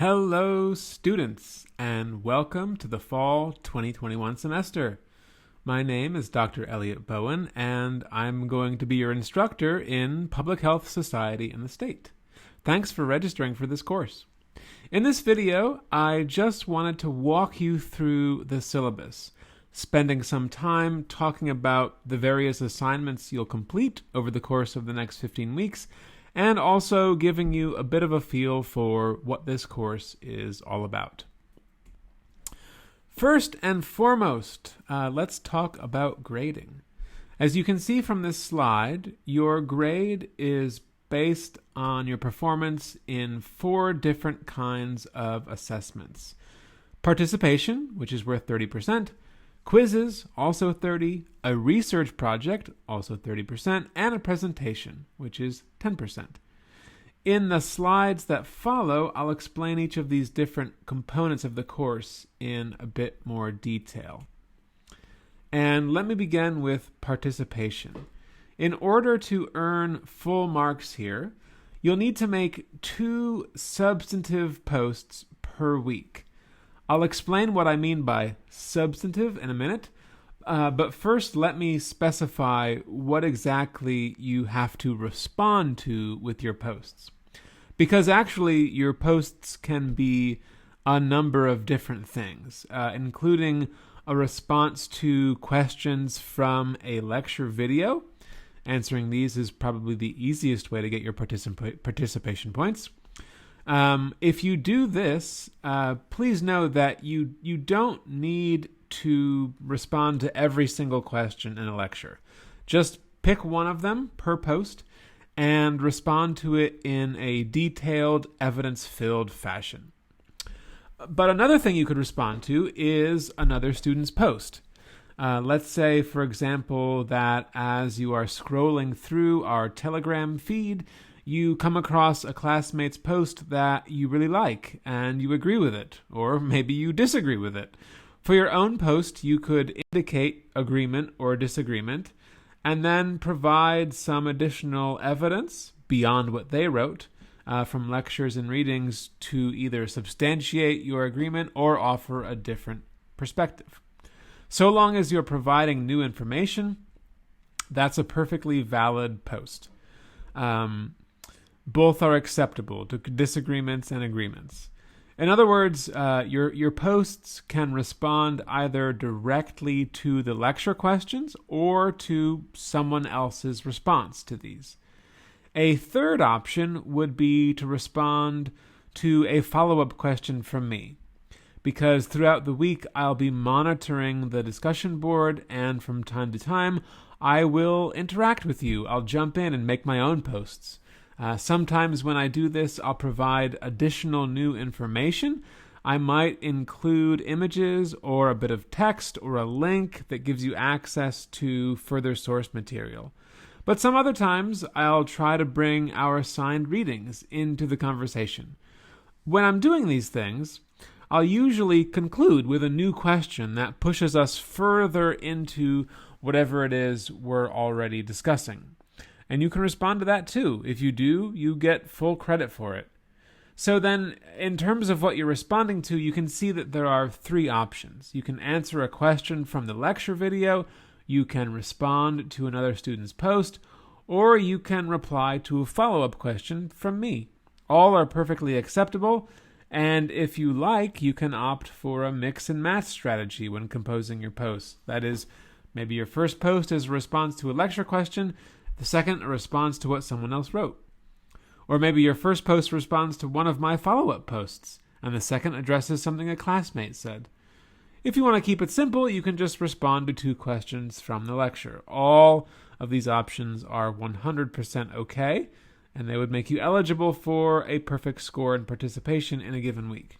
Hello, students, and welcome to the fall 2021 semester. My name is Dr. Elliot Bowen, and I'm going to be your instructor in Public Health Society in the state. Thanks for registering for this course. In this video, I just wanted to walk you through the syllabus, spending some time talking about the various assignments you'll complete over the course of the next 15 weeks, and also giving you a bit of a feel for what this course is all about. First and foremost, let's talk about grading. As you can see from this slide, your grade is based on your performance in 4 different kinds of assessments. Participation, which is worth 30%, quizzes, also 30%, a research project, also 30%, and a presentation, which is 10%. In the slides that follow, I'll explain each of these different components of the course in a bit more detail. And let me begin with participation. In order to earn full marks here, you'll need to make 2 substantive posts per week. I'll explain what I mean by substantive in a minute, but first let me specify what exactly you have to respond to with your posts. Because actually your posts can be a number of different things, including a response to questions from a lecture video. Answering these is probably the easiest way to get your participation points. If you do this, please know that you don't need to respond to every single question in a lecture. Just pick one of them per post and respond to it in a detailed, evidence-filled fashion. But another thing you could respond to is another student's post. Let's say, for example, that as you are scrolling through our Telegram feed, you come across a classmate's post that you really like and you agree with it, or maybe you disagree with it. For your own post, you could indicate agreement or disagreement and then provide some additional evidence beyond what they wrote from lectures and readings to either substantiate your agreement or offer a different perspective. So long as you're providing new information, that's a perfectly valid post. Both are acceptable to disagreements and agreements. In other words, your posts can respond either directly to the lecture questions or to someone else's response to these. A third option would be to respond to a follow-up question from me, because throughout the week I'll be monitoring the discussion board, and from time to time I will interact with you. I'll jump in and make my own posts. Sometimes when I do this, I'll provide additional new information. I might include images or a bit of text or a link that gives you access to further source material. But some other times, I'll try to bring our assigned readings into the conversation. When I'm doing these things, I'll usually conclude with a new question that pushes us further into whatever it is we're already discussing. And you can respond to that too. If you do, you get full credit for it. So then, in terms of what you're responding to, you can see that there are 3 options. You can answer a question from the lecture video, you can respond to another student's post, or you can reply to a follow-up question from me. All are perfectly acceptable, and if you like, you can opt for a mix and match strategy when composing your posts. That is, maybe your first post is a response to a lecture question, the second a response to what someone else wrote. Or maybe your first post responds to one of my follow-up posts, and the second addresses something a classmate said. If you want to keep it simple, you can just respond to 2 questions from the lecture. All of these options are 100% okay, and they would make you eligible for a perfect score in participation in a given week.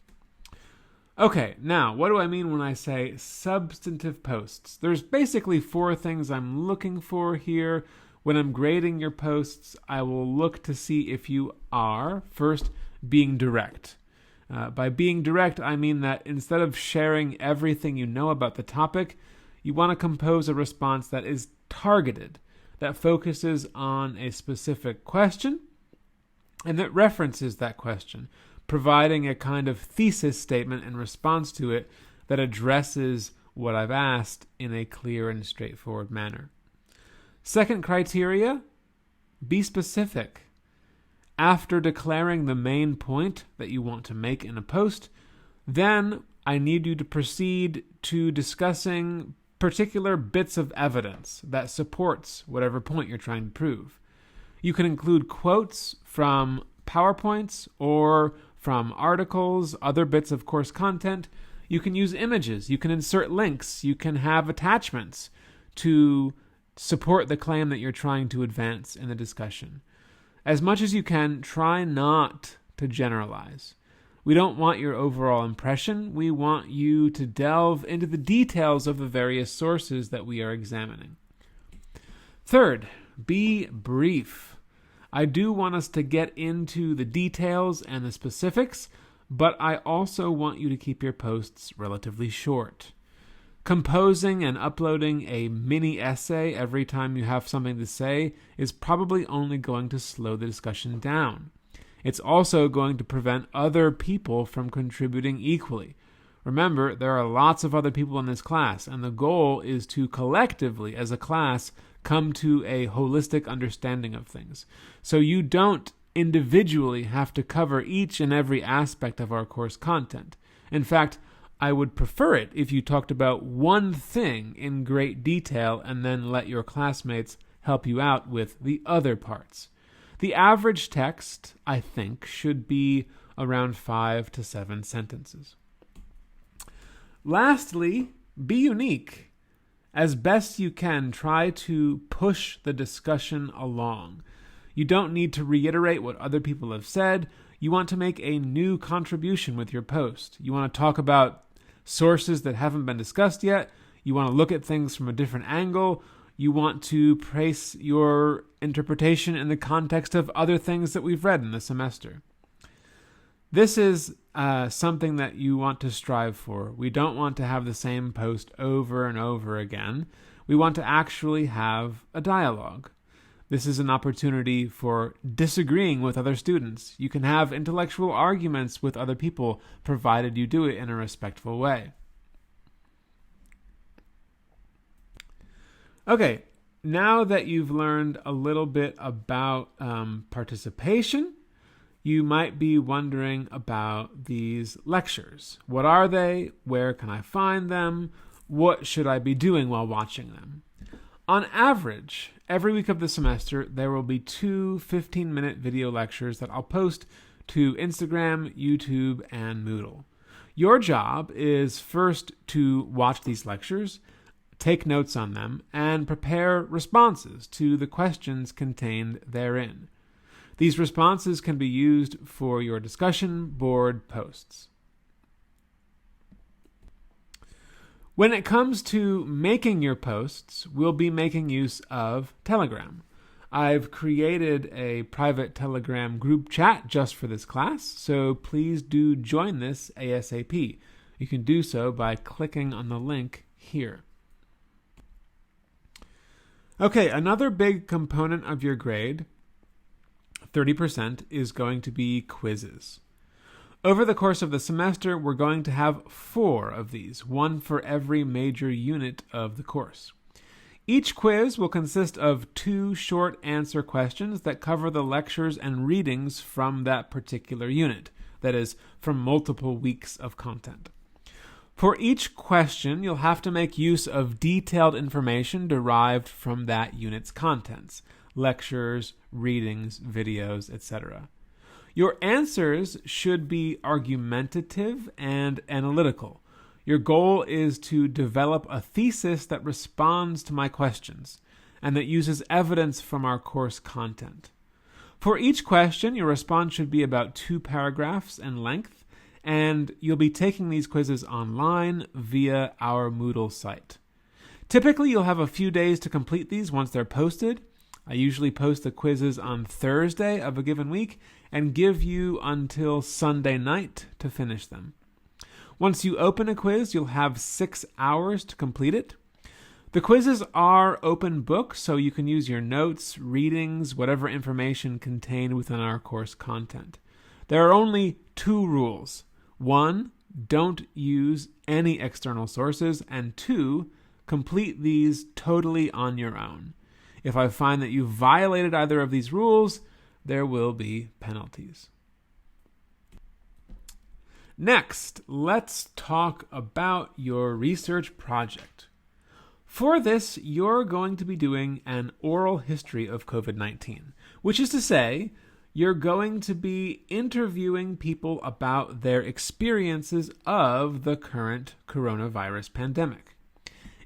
Okay, now, what do I mean when I say substantive posts? There's basically 4 things I'm looking for here. When I'm grading your posts, I will look to see if you are, first, being direct. By being direct, I mean that instead of sharing everything you know about the topic, you want to compose a response that is targeted, that focuses on a specific question, and that references that question, providing a kind of thesis statement in response to it that addresses what I've asked in a clear and straightforward manner. Second criteria, be specific. After declaring the main point that you want to make in a post, then I need you to proceed to discussing particular bits of evidence that supports whatever point you're trying to prove. You can include quotes from PowerPoints or from articles, other bits of course content. You can use images, you can insert links, you can have attachments to support the claim that you're trying to advance in the discussion. As much as you can, try not to generalize. We don't want your overall impression. We want you to delve into the details of the various sources that we are examining. Third, be brief. I do want us to get into the details and the specifics, but I also want you to keep your posts relatively short. Composing and uploading a mini essay every time you have something to say is probably only going to slow the discussion down. It's also going to prevent other people from contributing equally. Remember, there are lots of other people in this class, and the goal is to collectively, as a class, come to a holistic understanding of things. So you don't individually have to cover each and every aspect of our course content. In fact, I would prefer it if you talked about one thing in great detail and then let your classmates help you out with the other parts. The average text, I think, should be around 5 to 7 sentences. Lastly, be unique. As best you can, try to push the discussion along. You don't need to reiterate what other people have said. You want to make a new contribution with your post. You want to talk about sources that haven't been discussed yet. You want to look at things from a different angle. You want to place your interpretation in the context of other things that we've read in the semester. This is something that you want to strive for. We don't want to have the same post over and over again. We want to actually have a dialogue. This is an opportunity for disagreeing with other students. You can have intellectual arguments with other people, provided you do it in a respectful way. Okay, now that you've learned a little bit about participation, you might be wondering about these lectures. What are they? Where can I find them? What should I be doing while watching them? On average, every week of the semester, there will be 2 15-minute video lectures that I'll post to Instagram, YouTube, and Moodle. Your job is first to watch these lectures, take notes on them, and prepare responses to the questions contained therein. These responses can be used for your discussion board posts. When it comes to making your posts, we'll be making use of Telegram. I've created a private Telegram group chat just for this class, so please do join this ASAP. You can do so by clicking on the link here. Okay, another big component of your grade, 30%, is going to be quizzes. Over the course of the semester, we're going to have 4 of these, one for every major unit of the course. Each quiz will consist of 2 short answer questions that cover the lectures and readings from that particular unit, that is, from multiple weeks of content. For each question, you'll have to make use of detailed information derived from that unit's contents, lectures, readings, videos, etc. Your answers should be argumentative and analytical. Your goal is to develop a thesis that responds to my questions and that uses evidence from our course content. For each question, your response should be about 2 paragraphs in length, and you'll be taking these quizzes online via our Moodle site. Typically, you'll have a few days to complete these once they're posted. I usually post the quizzes on Thursday of a given week and give you until Sunday night to finish them. Once you open a quiz, you'll have 6 hours to complete it. The quizzes are open book, so you can use your notes, readings, whatever information contained within our course content. There are only 2 rules. 1, don't use any external sources, and 2, complete these totally on your own. If I find that you violated either of these rules, there will be penalties. Next, let's talk about your research project. For this, you're going to be doing an oral history of COVID-19, which is to say, you're going to be interviewing people about their experiences of the current coronavirus pandemic.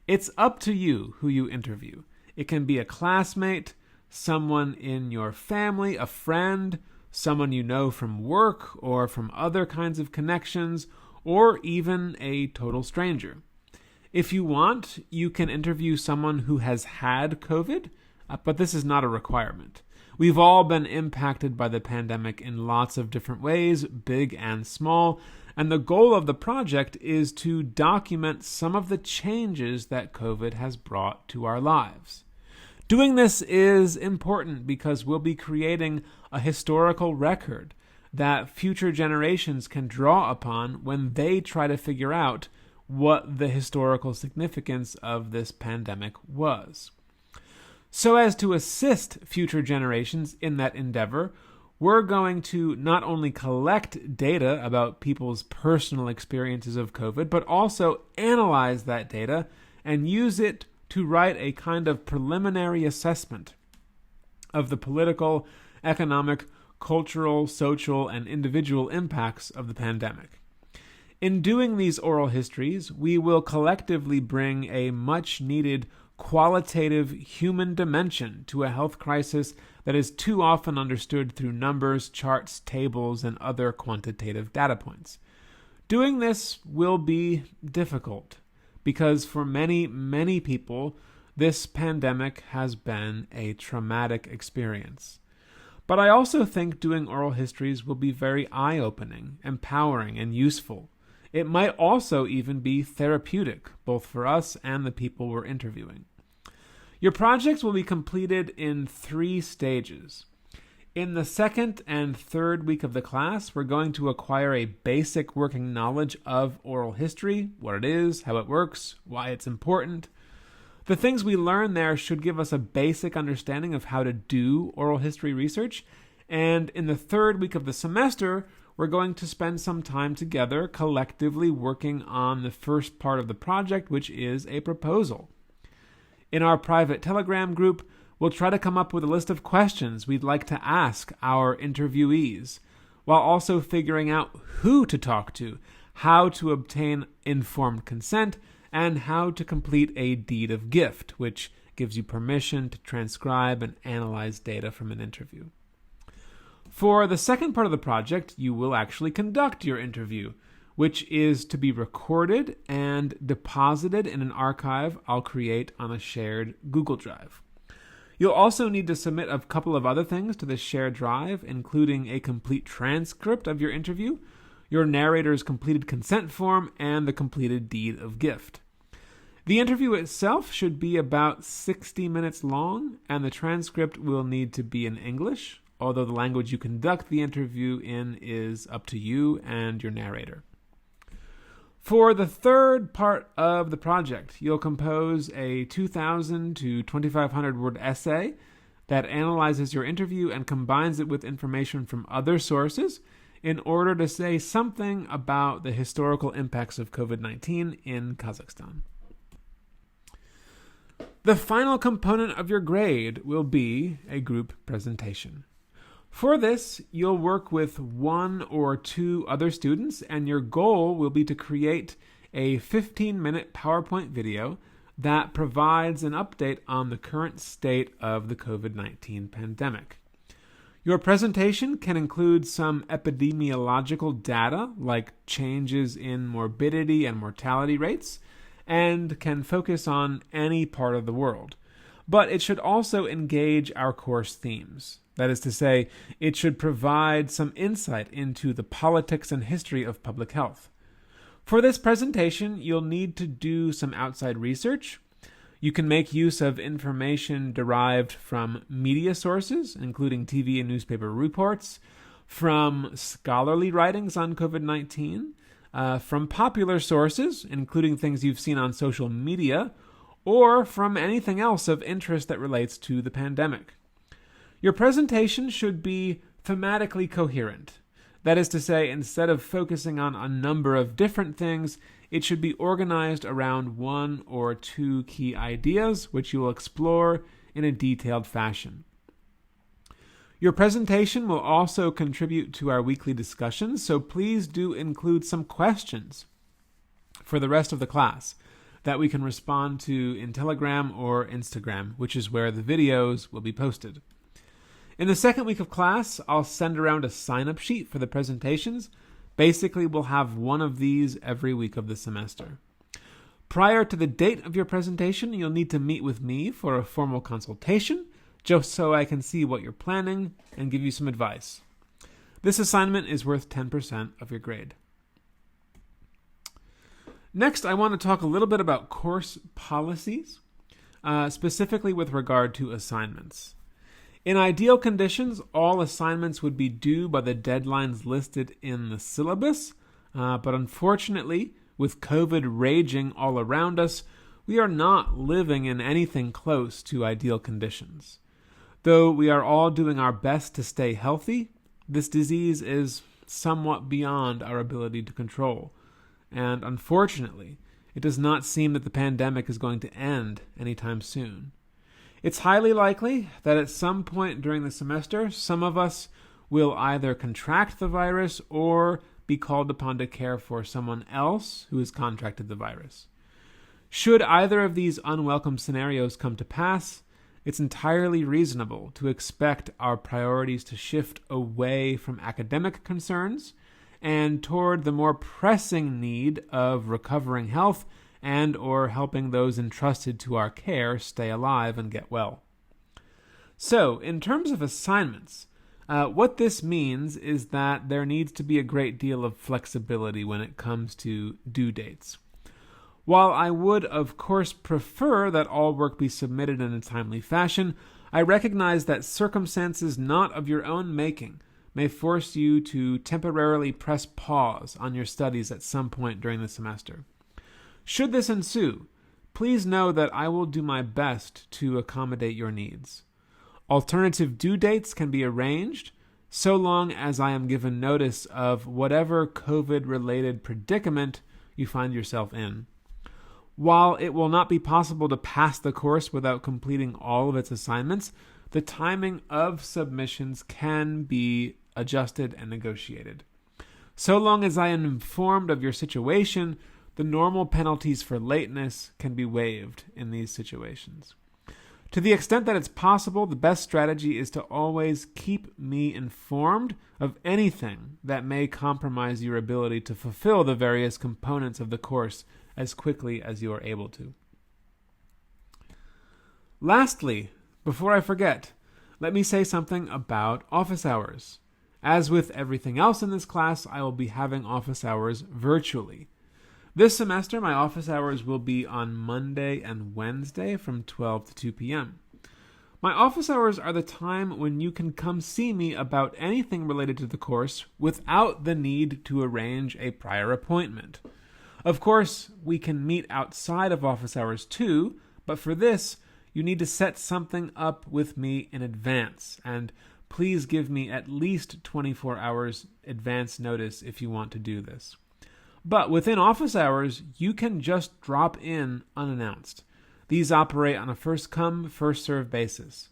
It's up to you who you interview. It can be a classmate, someone in your family, a friend, someone you know from work or from other kinds of connections, or even a total stranger. If you want, you can interview someone who has had COVID, but this is not a requirement. We've all been impacted by the pandemic in lots of different ways, big and small, and the goal of the project is to document some of the changes that COVID has brought to our lives. Doing this is important because we'll be creating a historical record that future generations can draw upon when they try to figure out what the historical significance of this pandemic was. So as to assist future generations in that endeavor, we're going to not only collect data about people's personal experiences of COVID, but also analyze that data and use it to write a kind of preliminary assessment of the political, economic, cultural, social, and individual impacts of the pandemic. In doing these oral histories, we will collectively bring a much-needed qualitative human dimension to a health crisis that is too often understood through numbers, charts, tables, and other quantitative data points. Doing this will be difficult because for many, many people, this pandemic has been a traumatic experience. But I also think doing oral histories will be very eye-opening, empowering, and useful. It might also even be therapeutic, both for us and the people we're interviewing. Your projects will be completed in 3 stages. In the second and third week of the class, we're going to acquire a basic working knowledge of oral history, what it is, how it works, why it's important. The things we learn there should give us a basic understanding of how to do oral history research. And in the third week of the semester, we're going to spend some time together collectively working on the first part of the project, which is a proposal. In our private Telegram group, we'll try to come up with a list of questions we'd like to ask our interviewees, while also figuring out who to talk to, how to obtain informed consent, and how to complete a deed of gift, which gives you permission to transcribe and analyze data from an interview. For the second part of the project, you will actually conduct your interview, which is to be recorded and deposited in an archive I'll create on a shared Google Drive. You'll also need to submit a couple of other things to the shared drive, including a complete transcript of your interview, your narrator's completed consent form, and the completed deed of gift. The interview itself should be about 60 minutes long, and the transcript will need to be in English, although the language you conduct the interview in is up to you and your narrator. For the third part of the project, you'll compose a 2,000 to 2,500 word essay that analyzes your interview and combines it with information from other sources in order to say something about the historical impacts of COVID-19 in Kazakhstan. The final component of your grade will be a group presentation. For this, you'll work with 1 or 2 other students, and your goal will be to create a 15-minute PowerPoint video that provides an update on the current state of the COVID-19 pandemic. Your presentation can include some epidemiological data, like changes in morbidity and mortality rates, and can focus on any part of the world. But it should also engage our course themes. That is to say, it should provide some insight into the politics and history of public health. For this presentation, you'll need to do some outside research. You can make use of information derived from media sources, including TV and newspaper reports, from scholarly writings on COVID-19, from popular sources, including things you've seen on social media, or from anything else of interest that relates to the pandemic. Your presentation should be thematically coherent. That is to say, instead of focusing on a number of different things, it should be organized around one or two key ideas, which you will explore in a detailed fashion. Your presentation will also contribute to our weekly discussions, so please do include some questions for the rest of the class that we can respond to in Telegram or Instagram, which is where the videos will be posted. In the second week of class, I'll send around a sign-up sheet for the presentations. Basically, we'll have one of these every week of the semester. Prior to the date of your presentation, you'll need to meet with me for a formal consultation, just so I can see what you're planning and give you some advice. This assignment is worth 10% of your grade. Next, I want to talk a little bit about course policies, specifically with regard to assignments. In ideal conditions, all assignments would be due by the deadlines listed in the syllabus, but unfortunately, with COVID raging all around us, we are not living in anything close to ideal conditions. Though we are all doing our best to stay healthy, this disease is somewhat beyond our ability to control. And unfortunately, it does not seem that the pandemic is going to end anytime soon. It's highly likely that at some point during the semester, some of us will either contract the virus or be called upon to care for someone else who has contracted the virus. Should either of these unwelcome scenarios come to pass, it's entirely reasonable to expect our priorities to shift away from academic concerns and toward the more pressing need of recovering health and or helping those entrusted to our care stay alive and get well. So, in terms of assignments, what this means is that there needs to be a great deal of flexibility when it comes to due dates. While I would, of course, prefer that all work be submitted in a timely fashion, I recognize that circumstances not of your own making may force you to temporarily press pause on your studies at some point during the semester. Should this ensue, please know that I will do my best to accommodate your needs. Alternative due dates can be arranged, so long as I am given notice of whatever COVID-related predicament you find yourself in. While it will not be possible to pass the course without completing all of its assignments, the timing of submissions can be adjusted and negotiated. So long as I am informed of your situation, the normal penalties for lateness can be waived in these situations. To the extent that it's possible, the best strategy is to always keep me informed of anything that may compromise your ability to fulfill the various components of the course as quickly as you are able to. Lastly, before I forget, let me say something about office hours. As with everything else in this class, I will be having office hours virtually. This semester, my office hours will be on Monday and Wednesday from 12 to 2 p.m. My office hours are the time when you can come see me about anything related to the course without the need to arrange a prior appointment. Of course, we can meet outside of office hours too, but for this, you need to set something up with me in advance, and please give me at least 24 hours advance notice if you want to do this. But within office hours, you can just drop in unannounced. These operate on a first-come, first-served basis.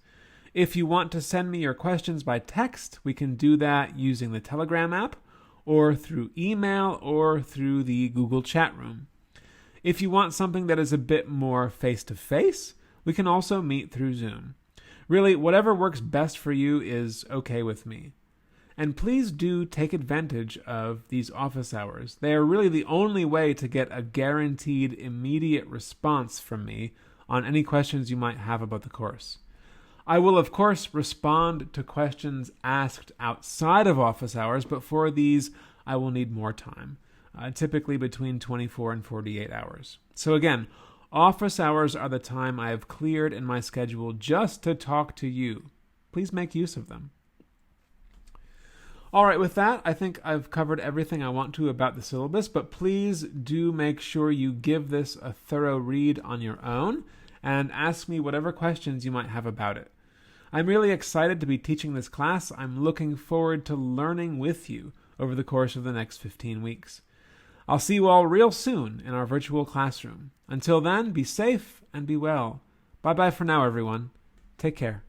If you want to send me your questions by text, we can do that using the Telegram app, or through email, or through the Google chat room. If you want something that is a bit more face-to-face, we can also meet through Zoom. Really, whatever works best for you is okay with me. And please do take advantage of these office hours. They are really the only way to get a guaranteed immediate response from me on any questions you might have about the course. I will, of course, respond to questions asked outside of office hours, but for these, I will need more time, typically between 24 and 48 hours. So again, office hours are the time I have cleared in my schedule just to talk to you. Please make use of them. All right, with that, I think I've covered everything I want to about the syllabus, but please do make sure you give this a thorough read on your own and ask me whatever questions you might have about it. I'm really excited to be teaching this class. I'm looking forward to learning with you over the course of the next 15 weeks. I'll see you all real soon in our virtual classroom. Until then, be safe and be well. Bye-bye for now, everyone. Take care.